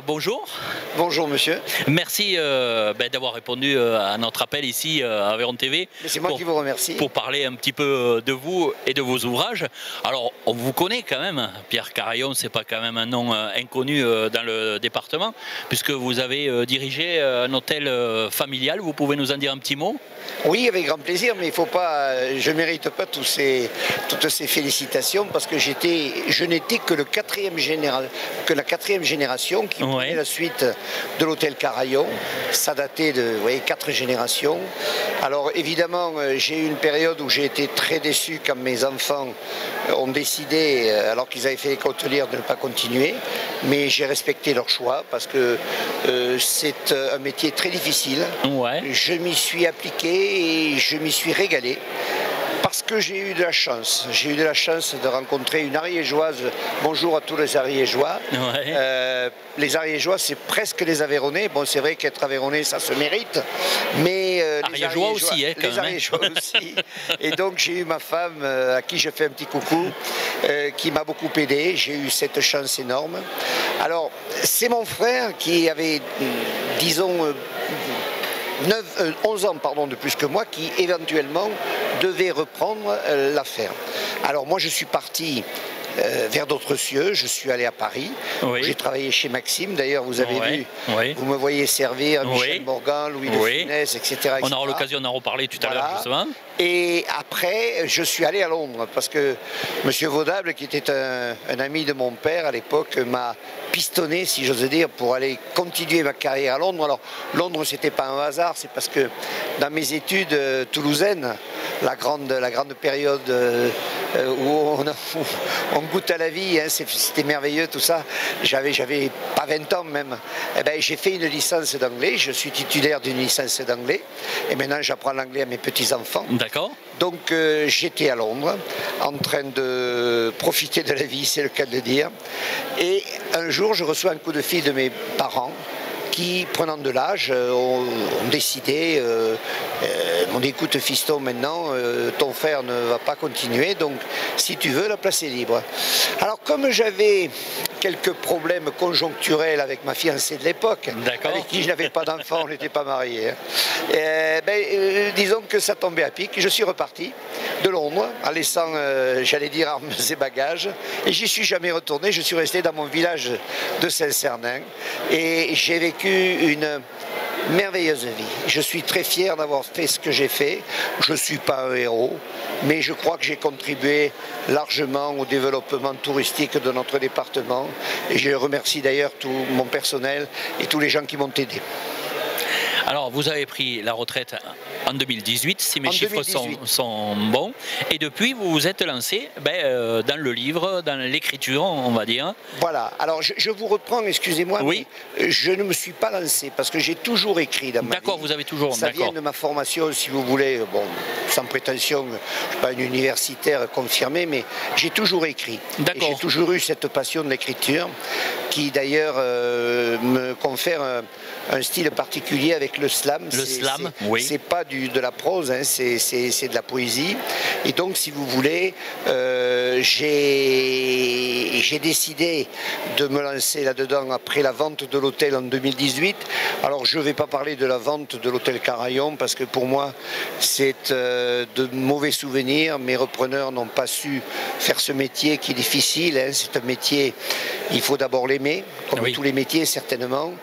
bonjour. Bonjour monsieur. Merci d'avoir répondu à notre appel ici à Aveyron TV. C'est moi qui vous remercie. Pour parler un petit peu de vous et de vos ouvrages. Alors, on vous connaît quand même. Pierre Carayon, c'est pas quand même un nom inconnu dans le département, puisque vous avez dirigé un hôtel familial. Vous pouvez nous en dire un petit mot? Oui, avec grand plaisir, mais il faut pas, je ne mérite pas toutes ces félicitations parce que je n'étais que la quatrième génération qui prenait la suite de l'hôtel Carayon. Ça datait de 4 générations. Alors évidemment, j'ai eu une période où j'ai été très déçu quand mes enfants ont décidé, alors qu'ils avaient fait l'école hôtelière, de ne pas continuer. Mais j'ai respecté leur choix parce que c'est un métier très difficile. Je m'y suis appliqué et je m'y suis régalé. Parce que j'ai eu de la chance. J'ai eu de la chance de rencontrer une Ariégeoise. Bonjour à tous les Ariégeois. Les Ariégeois, c'est presque les Aveyronnais. Bon, c'est vrai qu'être Aveyronnais, ça se mérite. Mais les Ariégeois aussi, quand les Ariégeois aussi. Et donc, j'ai eu ma femme, à qui je fais un petit coucou, qui m'a beaucoup aidé. J'ai eu cette chance énorme. Alors, c'est mon frère qui avait, disons, 11 ans de plus que moi, qui éventuellement devait reprendre l'affaire. Alors moi je suis parti vers d'autres cieux, je suis allé à Paris, j'ai travaillé chez Maxime, d'ailleurs vous avez vu, vous me voyez servir Michel Morgan, Louis de Funès, etc. On aura l'occasion d'en reparler tout à l'heure justement. Et après, je suis allé à Londres parce que M. Vaudable, qui était un ami de mon père à l'époque, m'a pistonné, si j'ose dire, pour aller continuer ma carrière à Londres. Alors, Londres, c'était pas un hasard, c'est parce que dans mes études toulousaines, la grande période où on goûte à la vie, hein, c'était merveilleux tout ça. J'avais pas 20 ans même. Eh ben, j'ai fait une licence d'anglais, je suis titulaire d'une licence d'anglais et maintenant j'apprends l'anglais à mes petits-enfants. D'accord. Donc j'étais à Londres en train de profiter de la vie, c'est le cas de le dire. Et un jour, je reçois un coup de fil de mes parents qui, prenant de l'âge, ont décidé, on écoute fiston maintenant, ton frère ne va pas continuer, donc si tu veux, la place est libre. Alors comme j'avais quelques problèmes conjoncturels avec ma fiancée de l'époque, avec qui je n'avais pas d'enfant, on n'était pas mariés, disons que ça tombait à pic. Je suis reparti de Londres en laissant, j'allais dire, armes et bagages, et j'y suis jamais retourné. Je suis resté dans mon village de Saint-Cernin et j'ai vécu une merveilleuse vie. Je suis très fier d'avoir fait ce que j'ai fait. Je ne suis pas un héros, mais je crois que j'ai contribué largement au développement touristique de notre département. Et je remercie d'ailleurs tout mon personnel et tous les gens qui m'ont aidé. Alors, vous avez pris la retraite en 2018, si mes chiffres sont bons. Et depuis, vous vous êtes lancé dans le livre, dans l'écriture, on va dire. Voilà. Alors, je vous reprends, excusez-moi, mais je ne me suis pas lancé parce que j'ai toujours écrit dans ma vie. D'accord, vous avez toujours... Ça vient de ma formation, si vous voulez, bon, sans prétention, je ne suis pas une universitaire confirmée, mais j'ai toujours écrit. Et j'ai toujours eu cette passion de l'écriture qui, d'ailleurs, me confère un style particulier avec le slam. Le slam, oui. C'est pas de la prose, hein, c'est de la poésie. Et donc, si vous voulez, j'ai décidé de me lancer là-dedans après la vente de l'hôtel en 2018. Alors, je ne vais pas parler de la vente de l'hôtel Carayon parce que pour moi, c'est de mauvais souvenirs. Mes repreneurs n'ont pas su faire ce métier qui est difficile. Hein. C'est un métier, il faut d'abord l'aimer, comme tous les métiers certainement,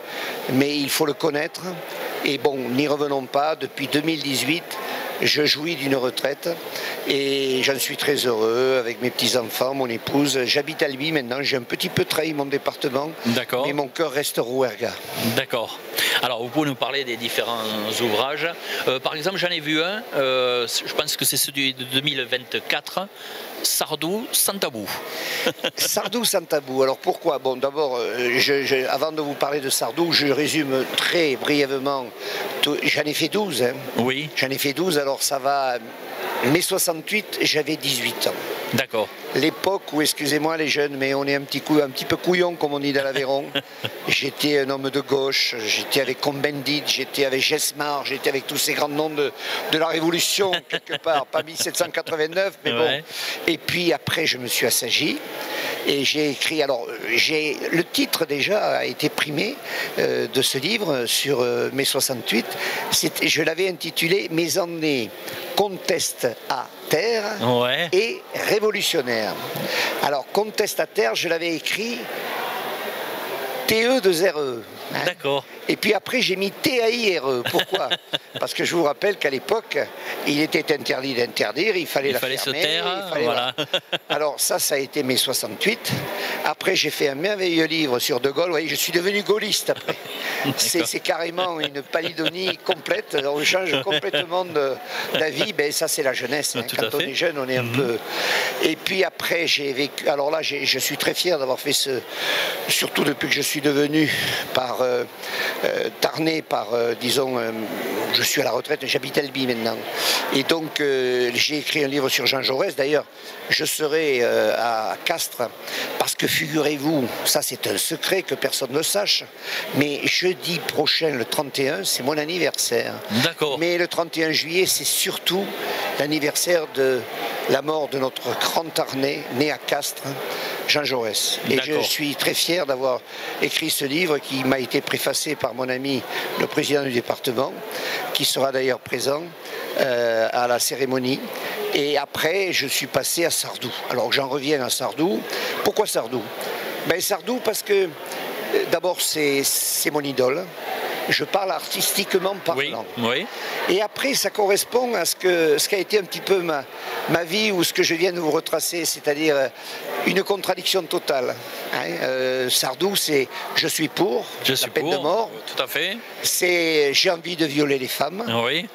mais il faut le connaître. Et bon, n'y revenons pas, depuis 2018, je jouis d'une retraite et j'en suis très heureux avec mes petits-enfants, mon épouse. J'habite à Albi maintenant, j'ai un petit peu trahi mon département, mais mon cœur reste Rouergue. D'accord. Alors, vous pouvez nous parler des différents ouvrages. Par exemple, j'en ai vu un, je pense que c'est celui de 2024, Sardou sans tabou. Sardou sans tabou. Alors pourquoi? Bon, d'abord, avant de vous parler de Sardou, je résume très brièvement. J'en ai fait 12. Hein. Oui. J'en ai fait 12, alors ça va. Mai 68, j'avais 18 ans. D'accord. L'époque où, excusez-moi les jeunes, mais on est un petit peu couillon comme on dit dans l'Aveyron. J'étais un homme de gauche, j'étais avec Cohn-Bendit, j'étais avec Gesmar, j'étais avec tous ces grands noms de la Révolution, quelque part, pas 1789, mais bon. Et puis après, je me suis assagi et j'ai écrit, alors le titre déjà a été primé de ce livre sur mai 68. Je l'avais intitulé « Mes années contestataires et révolutionnaires ». Alors, contestataire, je l'avais écrit TE2RE. D'accord. Et puis après, j'ai mis TAIRE. Pourquoi? Parce que je vous rappelle qu'à l'époque, il était interdit d'interdire, il fallait fermer, se taire. Voilà. Alors ça a été mai 68. Après, j'ai fait un merveilleux livre sur De Gaulle. Vous voyez, je suis devenu gaulliste après. C'est carrément une palidonie complète. On change complètement d'avis. Ben, ça, c'est la jeunesse. Hein. Quand on est jeune, on est un peu... Et puis après, j'ai vécu... Alors là, je suis très fier d'avoir fait ce... Surtout depuis que je suis devenu tarné par, disons, je suis à la retraite, j'habite Albi maintenant. Et donc, j'ai écrit un livre sur Jean Jaurès. D'ailleurs, je serai à Castres, parce que figurez-vous, ça c'est un secret que personne ne sache, mais jeudi prochain, le 31, c'est mon anniversaire. D'accord. Mais le 31 juillet, c'est surtout l'anniversaire de la mort de notre grand Tarnais, né à Castres, Jean Jaurès. Et je suis très fier d'avoir écrit ce livre qui m'a été préfacé par mon ami, le président du département, qui sera d'ailleurs présent à la cérémonie. Et après, je suis passé à Sardou. Alors j'en reviens à Sardou. Pourquoi Sardou? Ben, Sardou parce que d'abord c'est mon idole. Je parle artistiquement parlant. Oui. Et après, ça correspond à ce qu'a été un petit peu ma vie ou ce que je viens de vous retracer, c'est-à-dire une contradiction totale. Hein, Sardou, c'est « je suis pour la peine de mort ». Tout à fait. C'est « j'ai envie de violer les femmes ». Oui.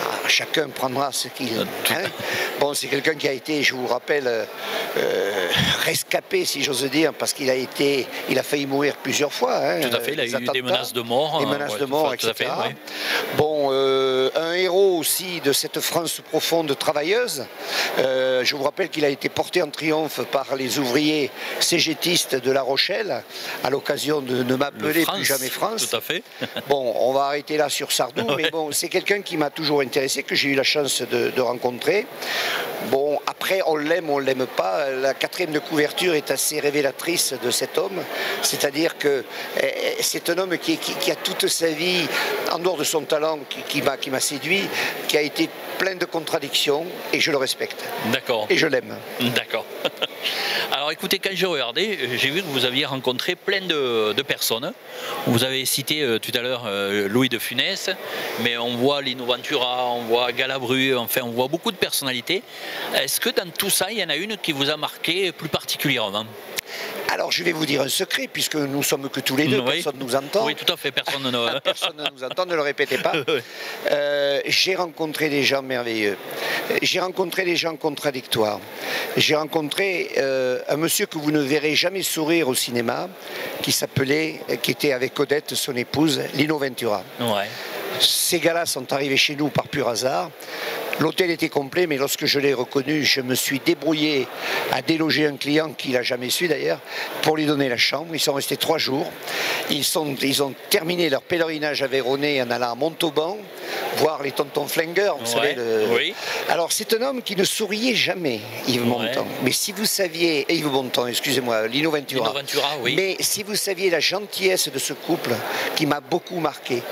Alors, chacun prendra ce qu'il... Hein. Bon, c'est quelqu'un qui a été, je vous rappelle, rescapé, si j'ose dire, parce qu'il a failli mourir plusieurs fois. Hein, tout à fait, il a eu des menaces de mort. Des menaces de mort, etc. Fait, oui. Bon, un héros aussi de cette France profonde travailleuse. Je vous rappelle qu'il a été porté en triomphe par les ouvriers cégétistes de La Rochelle, à l'occasion de ne m'appeler plus jamais France. Tout à fait. Bon, on va arrêter là sur Sardou, mais bon, c'est quelqu'un qui m'a toujours intéressé, que j'ai eu la chance de rencontrer. Bon, après, on l'aime ou on l'aime pas. La quatrième de couverture est assez révélatrice de cet homme. C'est-à-dire que c'est un homme qui a toute sa vie, en dehors de son talent, qui m'a séduit, qui a été plein de contradictions, et je le respecte. D'accord. Et je l'aime. D'accord. Alors écoutez, quand j'ai regardé, j'ai vu que vous aviez rencontré plein de personnes. Vous avez cité tout à l'heure Louis de Funès, mais on voit Lino Ventura, on voit Galabru, enfin on voit beaucoup de personnalités. Est-ce que dans tout ça, il y en a une qui vous a marqué plus particulièrement? Alors je vais vous dire un secret, puisque nous sommes que tous les deux, personne ne nous entend. Oui, tout à fait, personne ne personne ne nous entend, ne le répétez pas. J'ai rencontré des gens merveilleux. J'ai rencontré des gens contradictoires. J'ai rencontré un monsieur que vous ne verrez jamais sourire au cinéma, qui était avec Odette, son épouse, Lino Ventura. Ouais. Ces gars-là sont arrivés chez nous par pur hasard. L'hôtel était complet, mais lorsque je l'ai reconnu, je me suis débrouillé à déloger un client qu'il n'a jamais su d'ailleurs, pour lui donner la chambre. Ils sont restés 3 jours. Ils ont terminé leur pèlerinage aveyronnais en allant à Montauban, voir les tontons flingueurs, vous savez. Oui. Alors c'est un homme qui ne souriait jamais, Yves Montand. Mais si vous saviez, Yves Montand, excusez-moi, Lino Ventura. Lino Ventura, oui. Mais si vous saviez la gentillesse de ce couple qui m'a beaucoup marqué.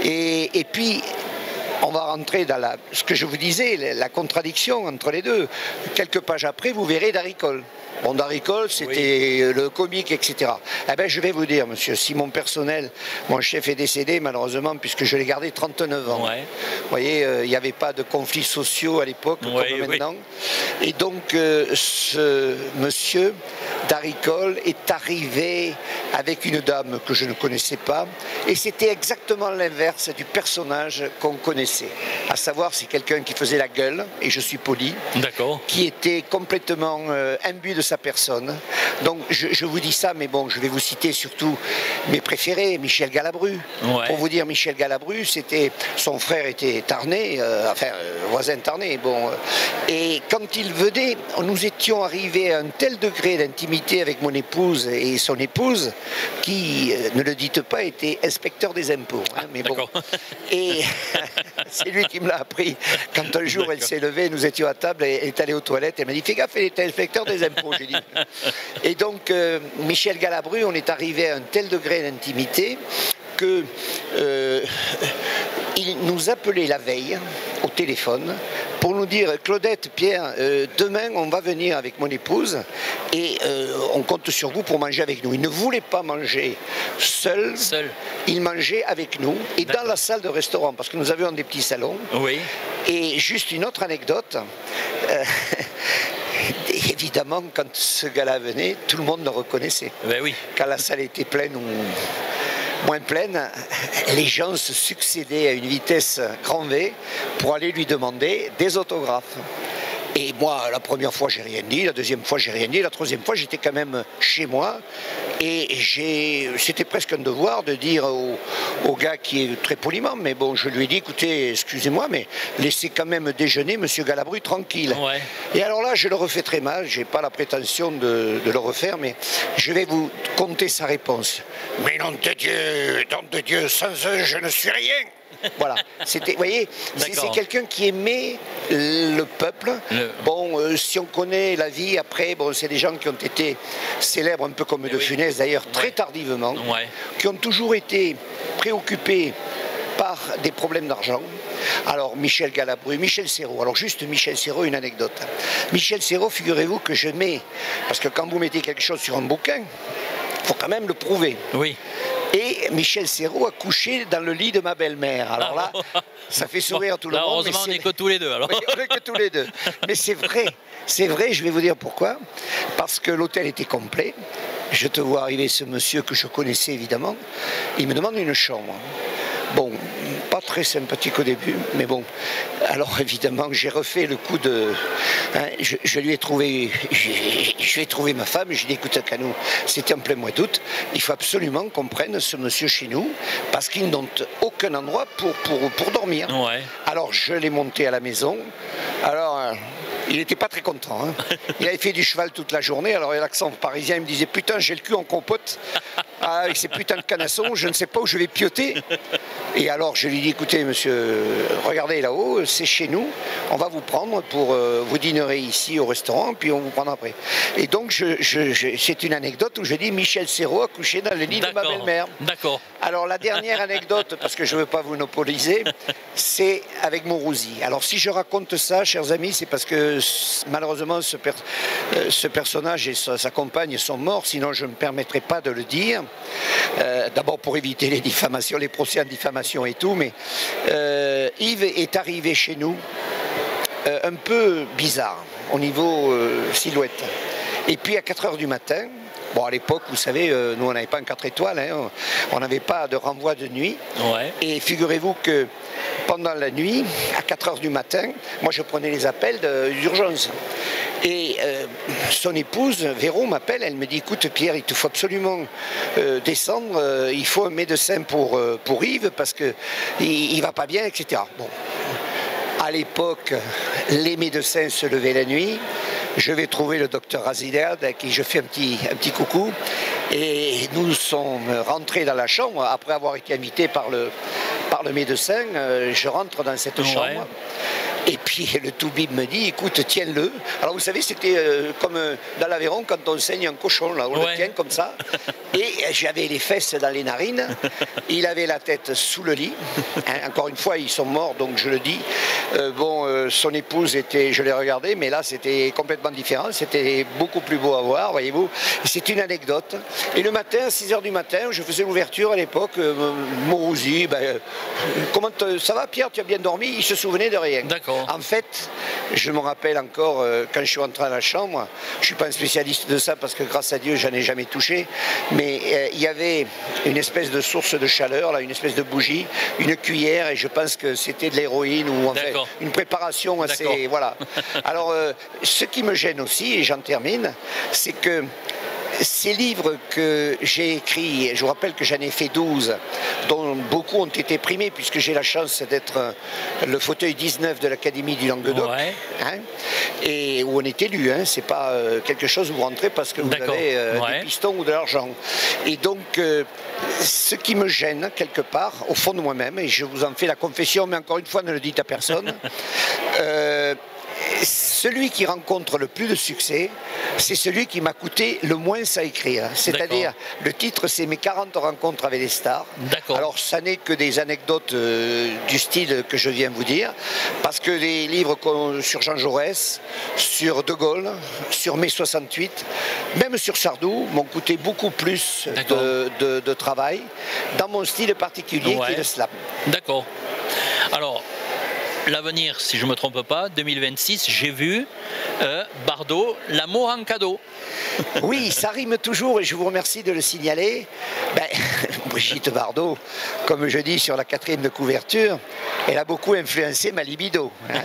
Et puis... on va rentrer dans ce que je vous disais, la contradiction entre les deux. Quelques pages après, vous verrez Daricole. Bon, Daricole, c'était le comique, etc. Eh bien, je vais vous dire, monsieur, si mon personnel, mon chef est décédé, malheureusement, puisque je l'ai gardé 39 ans. Ouais. Vous voyez, il n'y avait pas de conflits sociaux à l'époque, comme maintenant. Et donc, ce monsieur, d'Aricole est arrivé avec une dame que je ne connaissais pas, et c'était exactement l'inverse du personnage qu'on connaissait. À savoir, c'est quelqu'un qui faisait la gueule, et je suis poli, qui était complètement imbu de sa personne. Donc je vous dis ça, mais bon, je vais vous citer surtout mes préférés, Michel Galabru. Ouais. Pour vous dire, Michel Galabru, son frère était tarnais, voisin tarnais. Bon, et quand il venait, nous étions arrivés à un tel degré d'intimité avec mon épouse et son épouse, qui, ne le dites pas, était inspecteur des impôts. Hein, mais bon. Et c'est lui qui me l'a appris. Quand un jour elle s'est levée, nous étions à table, et elle est allée aux toilettes, elle m'a dit, fais gaffe, elle était inspecteur des impôts. J'ai dit. Et donc, Michel Galabru, on est arrivé à un tel degré d'intimité que il nous appelait la veille au téléphone pour nous dire, Claudette, Pierre, demain on va venir avec mon épouse et on compte sur vous pour manger avec nous. Il ne voulait pas manger seul. Il mangeait avec nous et dans la salle de restaurant, parce que nous avions des petits salons. Oui. Et juste une autre anecdote. Évidemment, quand ce gars-là venait, tout le monde le reconnaissait. Ben oui. Quand la salle était pleine ou moins pleine, les gens se succédaient à une vitesse grand V pour aller lui demander des autographes. Et moi, la première fois, j'ai rien dit, la deuxième fois, j'ai rien dit, la troisième fois, j'étais quand même chez moi. Et c'était presque un devoir de dire au gars qui est très poliment, mais bon, je lui ai dit, écoutez, excusez-moi, mais laissez quand même déjeuner Monsieur Galabru tranquille. Ouais. Et alors là, je le refais très mal, j'ai pas la prétention de le refaire, mais je vais vous conter sa réponse. Mais nom de Dieu, sans eux, je ne suis rien. Voilà, vous voyez, c'est quelqu'un qui aimait le peuple. Bon, si on connaît la vie après, bon, c'est des gens qui ont été célèbres un peu comme De Funès d'ailleurs, très tardivement, qui ont toujours été préoccupés par des problèmes d'argent. Alors Michel Galabru, Michel Serrault, alors juste Michel Serrault, une anecdote. Michel Serrault, figurez-vous que je mets, parce que quand vous mettez quelque chose sur un bouquin, il faut quand même le prouver. Oui. Et Michel Serrault a couché dans le lit de ma belle-mère. Alors là, ça fait sourire tout le monde. Heureusement, on n'est que tous les deux. Alors. Oui, on n'est que tous les deux. Mais c'est vrai, je vais vous dire pourquoi. Parce que l'hôtel était complet. Je te vois arriver ce monsieur que je connaissais évidemment. Il me demande une chambre. Bon, pas très sympathique au début, mais bon. Alors évidemment, j'ai refait le coup de... Hein, je lui ai trouvé ma femme, et je lui ai dit, écoute, Canou, c'était en plein mois d'août, il faut absolument qu'on prenne ce monsieur chez nous, parce qu'ils n'ont aucun endroit pour dormir. Ouais. Alors je l'ai monté à la maison. Alors... il n'était pas très content. Hein. Il avait fait du cheval toute la journée, alors l'accent parisien, il me disait, putain, j'ai le cul en compote, avec ces putains de canassons, je ne sais pas où je vais pioter. Et alors je lui dis, écoutez monsieur, regardez là-haut, c'est chez nous, on va vous prendre pour vous dînerez ici au restaurant, puis on vous prendra après. Et donc c'est une anecdote où je dis, Michel Serrault a couché dans le lit de ma belle-mère. D'accord. Alors la dernière anecdote, parce que je ne veux pas vous monopoliser, c'est avec Morosi. Alors si je raconte ça, chers amis, c'est parce que malheureusement ce personnage et sa compagne sont morts, sinon je ne me permettrai pas de le dire. D'abord pour éviter les diffamations, les procès en diffamation et tout, mais Yves est arrivé chez nous un peu bizarre au niveau silhouette. Et puis à 4 h du matin, bon, à l'époque, vous savez, nous on n'avait pas un 4 étoiles, hein, on n'avait pas de renvoi de nuit. Ouais. Et figurez-vous que pendant la nuit, à 4 h du matin, moi je prenais les appels d'urgence. Et son épouse, Véro, m'appelle, elle me dit, écoute Pierre, il te faut absolument descendre, il faut un médecin pour Yves parce qu'il ne va pas bien, etc. Bon. À l'époque, les médecins se levaient la nuit. Je vais trouver le docteur Aziderd à qui je fais un petit coucou. Et nous sommes rentrés dans la chambre après avoir été invités par le médecin. Je rentre dans cette chambre. Et puis le toubib me dit, écoute, tiens-le. Alors vous savez, c'était comme dans l'Aveyron quand on saigne un cochon, là, on le tient comme ça. Et j'avais les fesses dans les narines. Il avait la tête sous le lit. Hein, encore une fois, ils sont morts, donc je le dis. Son épouse était, je l'ai regardé, mais là c'était complètement différent. C'était beaucoup plus beau à voir, voyez-vous. C'est une anecdote. Et le matin, à 6 h du matin, je faisais l'ouverture à l'époque. Morosi, comment ça va Pierre, tu as bien dormi? Il se souvenait de rien. D'accord. En fait, Je me rappelle encore quand je suis rentré à la chambre, je ne suis pas un spécialiste de ça parce que grâce à Dieu, j'en ai jamais touché, mais il y avait une espèce de source de chaleur, là, une espèce de bougie, une cuillère, et je pense que c'était de l'héroïne ou en fait une préparation assez... Voilà. Alors, ce qui me gêne aussi, et j'en termine, c'est que ces livres que j'ai écrits, je vous rappelle que j'en ai fait 12, dont beaucoup ont été primés, puisque j'ai la chance d'être le fauteuil 19 de l'Académie du Languedoc, hein, et où on est élu, hein, c'est pas quelque chose où vous rentrez parce que vous avez des pistons ou de l'argent. Et donc, ce qui me gêne, quelque part, au fond de moi-même, et je vous en fais la confession, mais encore une fois, ne le dites à personne, celui qui rencontre le plus de succès, c'est celui qui m'a coûté le moins à écrire. C'est-à-dire, le titre, c'est Mes 40 rencontres avec les stars. Alors, ça n'est que des anecdotes du style que je viens vous dire, parce que les livres sur Jean Jaurès, sur De Gaulle, sur mai 68, même sur Sardou, m'ont coûté beaucoup plus de travail, dans mon style particulier qui est le slam. D'accord. Alors, l'avenir, si je ne me trompe pas, 2026, j'ai vu Bardot, l'amour en cadeau. Oui, ça rime toujours et je vous remercie de le signaler. Ben, Brigitte Bardot, comme je dis sur la 4e de couverture, elle a beaucoup influencé ma libido. Hein.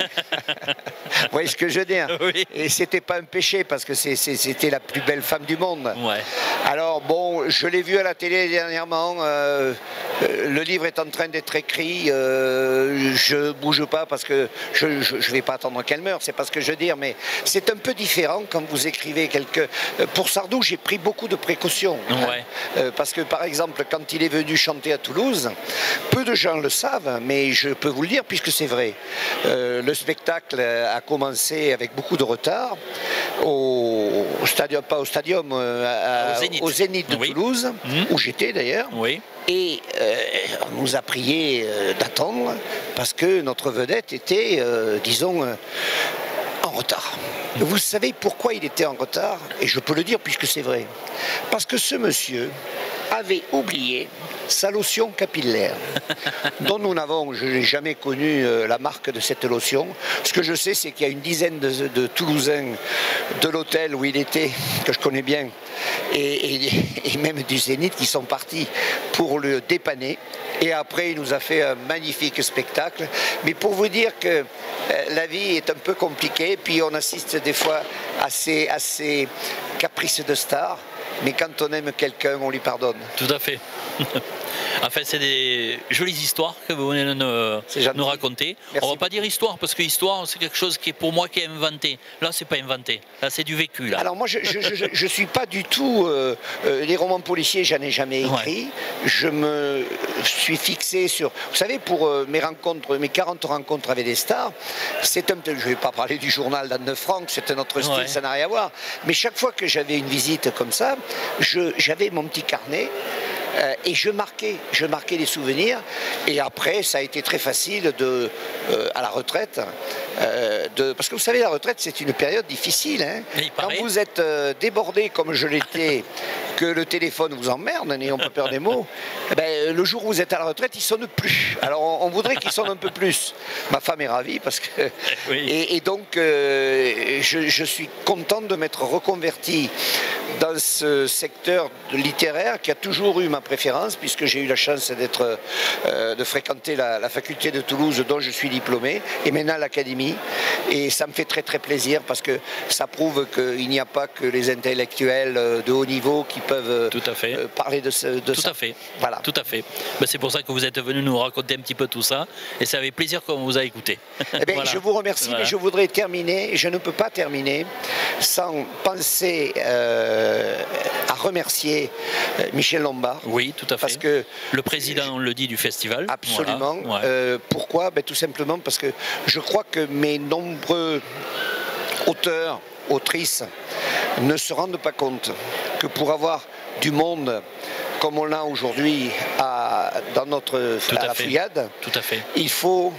Vous voyez ce que je veux dire? Oui. Et c'était pas un péché parce que c'était la plus belle femme du monde. Ouais. Alors bon, je l'ai vue à la télé dernièrement. Le livre est en train d'être écrit. Je bouge pas parce que je vais pas attendre qu'elle meure. C'est pas ce que je veux dire, mais c'est un peu différent quand vous écrivez quelque. Pour Sardou, j'ai pris beaucoup de précautions. Ouais. Parce que par exemple, quand il est venu chanter à Toulouse, peu de gens le savent, mais je peux vous le dire puisque c'est vrai. Le spectacle a commencé avec beaucoup de retard au stadium, pas au stadium, au Zénith de Toulouse, où j'étais d'ailleurs. Oui. Et on nous a prié d'attendre parce que notre vedette était, disons, en retard. Vous savez pourquoi il était en retard? Et je peux le dire puisque c'est vrai. Parce que ce monsieur avait oublié sa lotion capillaire, dont nous n'avons, je n'ai jamais connu la marque de cette lotion. Ce que je sais, c'est qu'il y a une dizaine de Toulousains de l'hôtel où il était, que je connais bien, et même du Zénith qui sont partis pour le dépanner. Et après, il nous a fait un magnifique spectacle. Mais pour vous dire que la vie est un peu compliquée, puis on assiste des fois à ces caprices de stars. Mais quand on aime quelqu'un, on lui pardonne. Tout à fait. Enfin, c'est des jolies histoires que vous venez de nous raconter. Merci. On ne va pas dire histoire, parce que histoire, c'est quelque chose qui est pour moi qui est inventé. Là, c'est pas inventé. Là, c'est du vécu. Là. Alors moi, je suis pas du tout... les romans policiers, j'en ai jamais écrit. Ouais. Je me suis fixé sur... Vous savez, pour mes 40 rencontres avec des stars, c'est un... Je ne vais pas parler du journal d'Anne Frank, c'est un autre style, ça n'a rien à voir. Mais chaque fois que j'avais une visite comme ça, j'avais mon petit carnet. Et je marquais des souvenirs. Et après, ça a été très facile à la retraite. Parce que vous savez, la retraite, c'est une période difficile. Hein. Quand vous êtes débordé comme je l'étais, que le téléphone vous emmerde, n'ayons pas peur des mots, ben, le jour où vous êtes à la retraite, il ne sonne plus. Alors, on voudrait qu'il sonne un peu plus. Ma femme est ravie parce que... Et donc, je suis content de m'être reconverti dans ce secteur littéraire qui a toujours eu ma préférence, puisque j'ai eu la chance de fréquenter la faculté de Toulouse dont je suis diplômé, et maintenant l'Académie. Et ça me fait très très plaisir parce que ça prouve qu'il n'y a pas que les intellectuels de haut niveau qui peuvent parler de ça. Tout à fait. Voilà. Tout à fait. Ben, c'est pour ça que vous êtes venu nous raconter un petit peu tout ça, et c'est avec plaisir qu'on vous a écouté. Eh bien, je vous remercie, mais je voudrais terminer, et je ne peux pas terminer sans penser à remercier Michel Lombard. Oui, tout à fait. Parce que le président le dit du festival. Absolument. Voilà. Pourquoi? Ben, tout simplement parce que je crois que mes nombreux auteurs, autrices ne se rendent pas compte que pour avoir du monde comme on l'a aujourd'hui dans notre Fouillade, il faut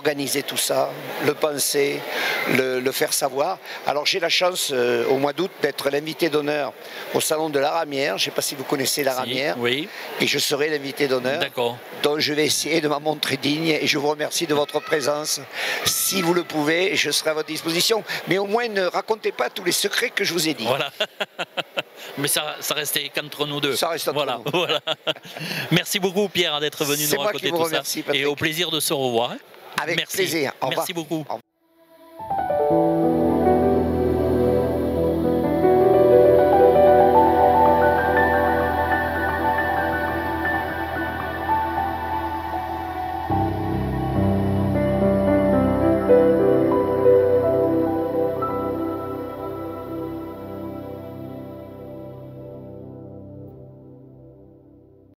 organiser tout ça, le penser, le faire savoir. Alors j'ai la chance au mois d'août d'être l'invité d'honneur au salon de la Ramière. Je ne sais pas si vous connaissez la Ramière. Oui. Et je serai l'invité d'honneur. D'accord. Donc je vais essayer de m'en montrer digne et je vous remercie de votre présence. Si vous le pouvez, je serai à votre disposition. Mais au moins ne racontez pas tous les secrets que je vous ai dit. Voilà. Mais ça restait qu'entre nous deux. Ça reste entre nous. Voilà. Merci beaucoup Pierre d'être venu nous raconter tout ça. Patrick. Et au plaisir de se revoir. Avec Merci. plaisir. Au revoir. Merci beaucoup.